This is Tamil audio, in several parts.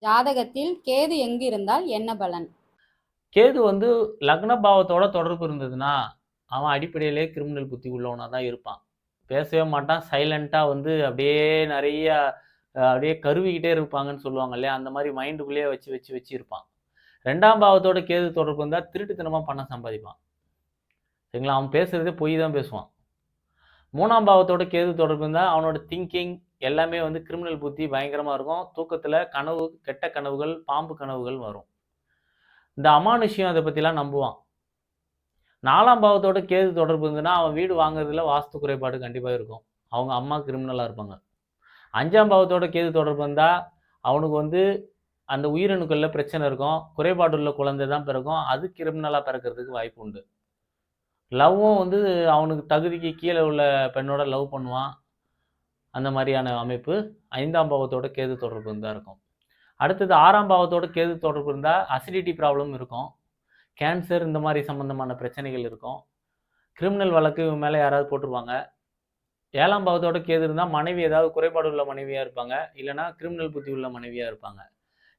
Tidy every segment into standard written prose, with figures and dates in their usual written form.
ஜாதகத்தில் கேது எங்கு இருந்தால் என்ன பலன்? கேது வந்து லக்ன பாவத்தோட தொடர்பு இருந்ததுன்னா, அவன் அடிப்படையிலே கிரிமினல் புத்தி உள்ளவனா தான் இருப்பான். பேசவே மாட்டான். சைலன்ட்டா வந்து அப்படியே நெறைய அப்படியே கருவிக்கிட்டே இருப்பாங்கன்னு சொல்லுவாங்க இல்லையா? அந்த மாரி மைண்டுக்குள்ளேயே வச்சு வச்சு வச்சு இருப்பான். 2ஆம் பாவத்தோட கேது தொடர்பு இருந்தா திருட்டுத்தனமா பணம் சம்பாதிப்பான். சரிங்களா? அவன் பேசுறதே பொய் தான் பேசுவான். 3ஆம் பாவத்தோட கேது தொடர்பு இருந்தா அவனோட திங்கிங் எல்லாமே வந்து கிரிமினல் புத்தி பயங்கரமா இருக்கும். தூக்கத்துல கனவு, கெட்ட கனவுகள், பாம்பு கனவுகள் வரும். இந்த அமானுஷ்யம் அத பத்திலாம் நம்புவான். 4ஆம் பாவத்தோட கேது தொடர்பு இருந்ததுன்னா, அவன் வீடு வாங்குறதுல வாஸ்து குறைபாடு கண்டிப்பா இருக்கும். அவங்க அம்மா கிரிமினலா இருப்பாங்க. 5ஆம் பாவத்தோட கேது தொடர்பு இருந்தா, அவனுக்கு வந்து அந்த உயிரணுக்கள்ல பிரச்சனை இருக்கும். குறைபாடுள்ள குழந்தை தான் பிறக்கும். அது கிரிமினலா பிறக்கிறதுக்கு வாய்ப்பு உண்டு. லவ்வும் வந்து அவனுக்கு தகுதிக்கு கீழ உள்ள பெண்ணோட லவ் பண்ணுவான். அந்த மாரியான அமைப்பு 5ஆம் பாவத்தோட கேது தொடர்பு இருந்தா இருக்கும். அடுத்தது 6ஆம் பாவத்தோட கேது தொடர்பு இருந்தா, அசிடிட்டி ப்ராப்ளம் இருக்கும். கேன்சர் இந்த மாரி சம்பந்தமான பிரச்சனைகள் இருக்கும். கிரிமினல் வழக்கு இவன் மேல யாராவது போட்டுருவாங்க. 7ஆம் பாவத்தோட கேது இருந்தா மனைவி ஏதாவது குறைபாடு உள்ள மனைவியா இருப்பாங்க. இல்லன்னா கிரிமினல் புத்தி உள்ள மனைவியா இருப்பாங்க.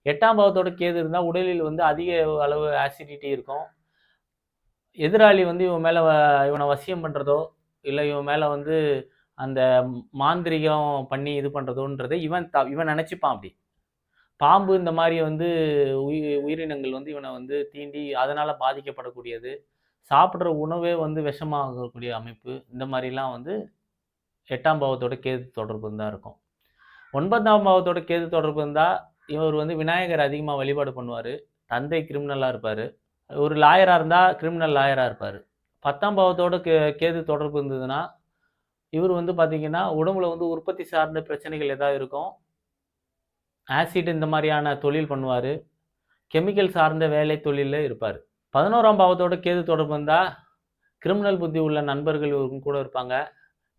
8ஆம் பாவத்தோட கேது இருந்தா உடலில் வந்து அதிக அளவு அசிடிட்டி இருக்கும். எதிராளி வந்து இவன் மேல இவன வசியம் பண்றதோ, இல்ல இவன் மேல வந்து அந்த மாந்திரீகம் பண்ணி இது பண்றதோன்றத இவன் நெனச்சுப்பான் அப்படி. பாம்பு இந்த மாரி வந்து உயிரினங்கள் வந்து இவன வந்து தீண்டி அதனால பாதிக்கப்படக்கூடியது. சாப்பிடுற உணவே வந்து விஷமாகக்கூடிய அமைப்பு. இந்த மாரிலாம் வந்து 8ஆம் பாவத்தோட கேது தொடர்பு இருந்தா இருக்கும். 9ஆம் பாவத்தோட கேது தொடர்பு இருந்தா, இவர் வந்து விநாயகர் அதிகமா வழிபாடு பண்ணுவாரு. தந்தை கிரிமினலா இருப்பாரு. ஒரு லாயரா இருந்தா கிரிமினல் லாயரா இருப்பாரு. 10ஆம் பாவத்தோட கேது தொடர்பு இருந்ததுன்னா, இவர் வந்து பார்த்தீங்கன்னா, உடம்புல வந்து உற்பத்தி சார்ந்த பிரச்சனைகள் ஏதாவது இருக்கும். ஆசிட் இந்த மாரியான தொழில் பண்ணுவாரு. கெமிக்கல் சார்ந்த வேலை தொழில்ல இருப்பாரு. 11ஆம் பாவத்தோட கேது தொடர்பு இருந்தா, கிரிமினல் புத்தி உள்ள நண்பர்கள் இவரும் கூட இருப்பாங்க.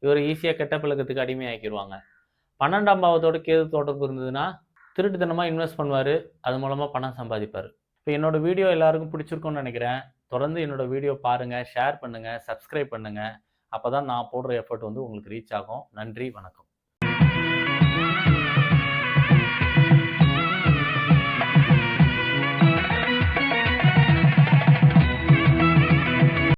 இவர ஈஸியா கெட்ட பழக்கத்துக்கு அடிமையாக்கிருவாங்க. 12ஆம் பாவத்தோட கேது தொடர்பு இருந்ததுன்னா, திருட்டுத்தனமா இன்வெஸ்ட் பண்ணுவாரு. அது மூலமா பணம் சம்பாதிப்பாரு. இப்ப என்னோட வீடியோ எல்லாருக்கும் பிடிச்சிருக்கும்னு நெனைக்கிறேன். தொடர்ந்து என்னோட வீடியோ பாருங்க, ஷேர் பண்ணுங்க, சப்ஸ்கிரைப் பண்ணுங்க. அப்பதான் நான் போடுற எஃபோர்ட் வந்து உங்களுக்கு ரீச் ஆகும். நன்றி, வணக்கம்.